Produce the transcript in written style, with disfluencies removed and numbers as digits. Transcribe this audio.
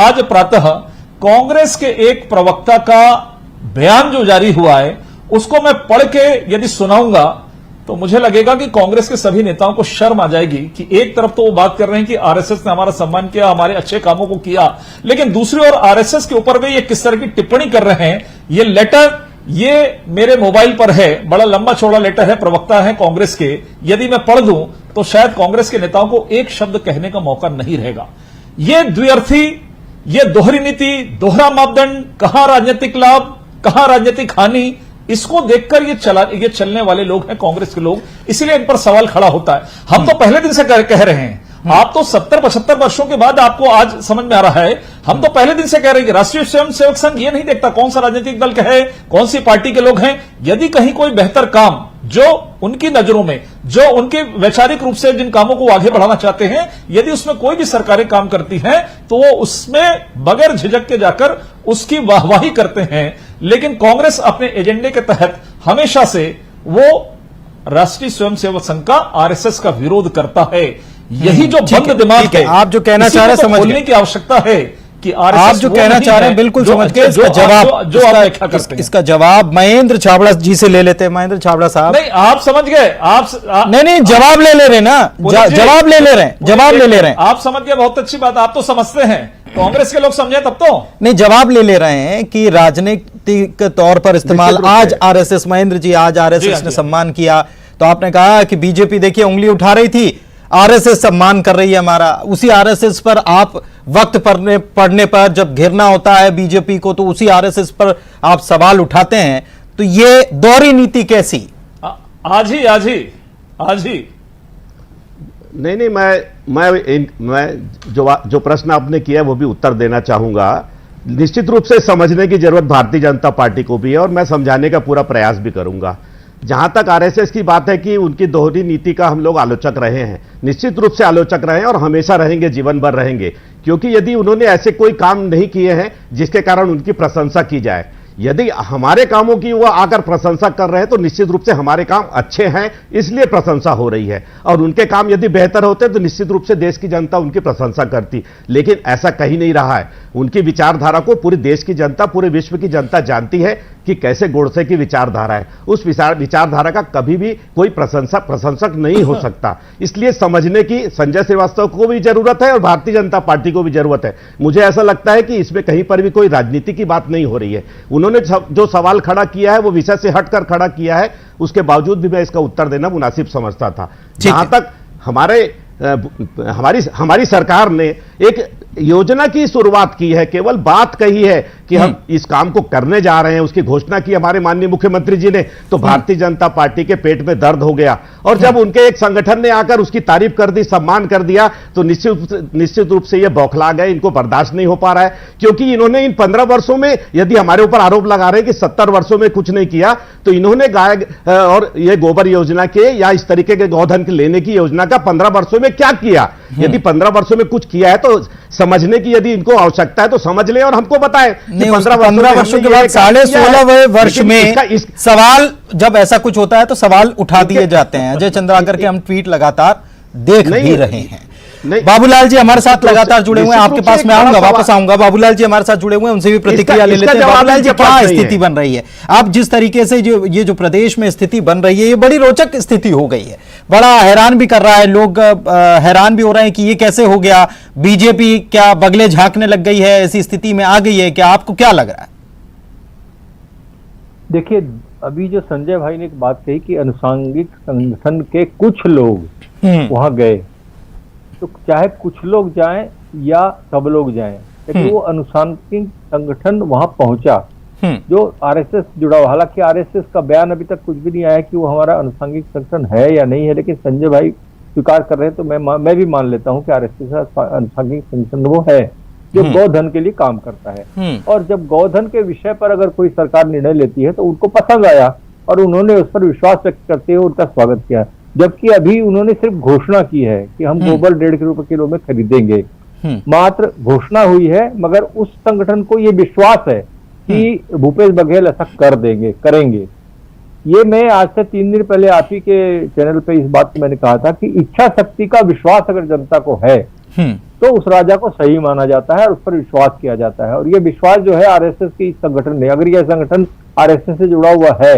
आज प्रातः कांग्रेस के एक प्रवक्ता का बयान जो जारी हुआ है उसको मैं पढ़ के यदि सुनाऊंगा तो मुझे लगेगा कि कांग्रेस के सभी नेताओं को शर्म आ जाएगी कि एक तरफ तो वो बात कर रहे हैं कि आरएसएस ने हमारा सम्मान किया, हमारे अच्छे कामों को किया, लेकिन दूसरी ओर आरएसएस के ऊपर भी ये किस तरह की टिप्पणी कर रहे हैं। ये लेटर ये मेरे मोबाइल पर है, बड़ा लंबा चौड़ा लेटर है, प्रवक्ता है कांग्रेस के, यदि मैं पढ़ दूं तो शायद कांग्रेस के नेताओं को एक शब्द कहने का मौका नहीं रहेगा। ये द्व्यर्थी, ये दोहरी नीति, दोहरा मापदंड, कहां राजनीतिक लाभ, कहां राजनीतिक हानि, इसको देखकर ये चलने वाले लोग हैं कांग्रेस के लोग, इसीलिए इन पर सवाल खड़ा होता है। हम तो पहले दिन से कह रहे हैं, आप तो 70-75 वर्षों के बाद आपको आज समझ में आ रहा है। हम तो पहले दिन से कह रहे हैं कि राष्ट्रीय स्वयंसेवक संघ ये नहीं देखता कौन सा राजनीतिक दल का है, कौन सी पार्टी के लोग हैं। यदि कहीं कोई बेहतर काम जो उनकी नजरों में, जो उनके वैचारिक रूप से जिन कामों को आगे बढ़ाना चाहते हैं, यदि उसमें कोई भी सरकारें काम करती हैं तो वो उसमें बगैर झिझक के जाकर उसकी वाहवाही करते हैं। लेकिन कांग्रेस अपने एजेंडे के तहत हमेशा से वो राष्ट्रीय स्वयंसेवक संघ का, आरएसएस का विरोध करता है। यही जो बंद दिमाग है, आप जो कहना चाह रहे हैं समझ बोलने की आवश्यकता है कि आप जो कहना चाह रहे हैं बिल्कुल समझ के इसका जवाब महेंद्र छाबड़ा जी से ले लेते हैं। महेंद्र छाबड़ा साहब, नहीं आप समझ गए, नहीं जवाब ले रहे ना, जवाब ले रहे हैं आप समझ गए, बहुत अच्छी बात, आप तो समझते हैं, कांग्रेस के लोग समझे तब तो नहीं। जवाब ले रहे हैं कि राजनीतिक तौर पर इस्तेमाल आज आरएसएस, महेंद्र जी आज आरएसएस ने सम्मान किया तो आपने कहा कि बीजेपी देखिए उंगली उठा रही थी, आरएसएस सम्मान कर रही है हमारा। उसी आरएसएस पर आप वक्त पड़ने पर जब घेरना होता है बीजेपी को तो उसी आरएसएस पर आप सवाल उठाते हैं, तो ये दोहरी नीति कैसी? आज ही नहीं, मैं जो प्रश्न आपने किया वो भी उत्तर देना चाहूंगा। निश्चित रूप से समझने की जरूरत भारतीय जनता पार्टी को भी है और मैं समझाने का पूरा प्रयास भी करूंगा। जहां तक आरएसएस की बात है कि उनकी दोहरी नीति का हम लोग आलोचक रहे हैं, निश्चित रूप से आलोचक रहे हैं और हमेशा रहेंगे, जीवन भर रहेंगे, क्योंकि यदि उन्होंने ऐसे कोई काम नहीं किए हैं जिसके कारण उनकी प्रशंसा की जाए, यदि हमारे कामों की वो आकर प्रशंसा कर रहे हैं तो निश्चित रूप से हमारे काम अच्छे हैं इसलिए प्रशंसा हो रही है, और उनके काम यदि बेहतर होते तो निश्चित रूप से देश की जनता उनकी प्रशंसा करती। लेकिन ऐसा कहीं नहीं रहा है। उनकी विचारधारा को पूरे देश की जनता, पूरे विश्व की जनता जानती है कि कैसे गोडसे की विचारधारा है। उस विचारधारा का कभी भी कोई प्रशंसक नहीं हो सकता। इसलिए समझने की संजय श्रीवास्तव को भी जरूरत है और भारतीय जनता पार्टी को भी जरूरत है। मुझे ऐसा लगता है कि इसमें कहीं पर भी कोई राजनीति की बात नहीं हो रही है। उन्होंने जो सवाल खड़ा किया है वो विषय से हटकर खड़ा किया है, उसके बावजूद भी मैं इसका उत्तर देना मुनासिब समझता था। जहां तक हमारी सरकार ने एक योजना की शुरुआत की है, केवल बात कही है कि हम इस काम को करने जा रहे हैं, उसकी घोषणा की हमारे माननीय मुख्यमंत्री जी ने, तो भारतीय जनता पार्टी के पेट में दर्द हो गया। और जब उनके एक संगठन ने आकर उसकी तारीफ कर दी, सम्मान कर दिया, तो निश्चित रूप से ये बौखला गए, इनको बर्दाश्त नहीं हो पा रहा है। क्योंकि इन्होंने इन 15 वर्षों में, यदि हमारे ऊपर आरोप लगा रहे हैं कि 70 वर्षों में कुछ नहीं किया, तो इन्होंने गाय और ये गोबर योजना के या इस तरीके के गोधन के लेने की योजना का 15 वर्षों में क्या किया। यदि 15 वर्षों में कुछ किया है तो समझने की यदि इनको आवश्यकता है तो समझ ले और हमको बताएं। 15 वर्षों के बाद 16.5 वर्ष में सवाल, जब ऐसा कुछ होता है तो सवाल उठा दिए जाते हैं। अजय चंद्राकर के हम ट्वीट लगातार देख भी रहे हैं। बाबूलाल जी हमारे साथ लगातार जुड़े हुए हैं, आपके पास मैं आऊंगा, वापस आऊंगा। बाबूलाल जी हमारे साथ जुड़े हुए हैं, उनसे भी प्रतिक्रिया ले लेते हैं। बाबूलाल जी, क्या स्थिति बन रही है? आप जिस तरीके से जो प्रदेश में स्थिति बन रही है, ये बड़ी रोचक स्थिति हो गई है, बड़ा हैरान भी कर रहा है। लोग हैरान भी हो रहे हैं कि ये कैसे हो गया, बीजेपी क्या बगले झांकने लग गई है, ऐसी स्थिति में आ गई है क्या? आपको क्या लग रहा है? देखिए, अभी जो संजय भाई ने एक बात कही कि अनुसांगिक संगठन के कुछ लोग वहां गए, तो चाहे कुछ लोग जाएं या सब लोग जाएं, लेकिन वो अनुसांगिक संगठन वहां पहुंचा जो आरएसएस जुड़ा हुआ। हालांकि आरएसएस का बयान अभी तक कुछ भी नहीं आया कि वो हमारा अनुसांगिक संगठन है या नहीं है, लेकिन संजय भाई स्वीकार कर रहे हैं तो मैं भी मान लेता हूं कि आरएसएस अनुसांगिक संगठन वो है जो गौधन के लिए काम करता है। और जब गौधन के विषय पर अगर कोई सरकार निर्णय लेती है तो उनको पसंद आया और उन्होंने उस पर विश्वास व्यक्त करते हुए उनका स्वागत किया। जबकि अभी उन्होंने सिर्फ घोषणा की है कि हम गोबर 1.5 रुपए किलो में खरीदेंगे, मात्र घोषणा हुई है, मगर उस संगठन को ये विश्वास है कि भूपेश बघेल ऐसा करेंगे। ये मैं आज से 3 दिन पहले आप ही के चैनल पे इस बात को मैंने कहा था कि इच्छा शक्ति का विश्वास अगर जनता को है तो उस राजा को सही माना जाता है और उस पर विश्वास किया जाता है। और ये विश्वास जो है आरएसएस के इस संगठन में, अगर यह संगठन आरएसएस से जुड़ा हुआ है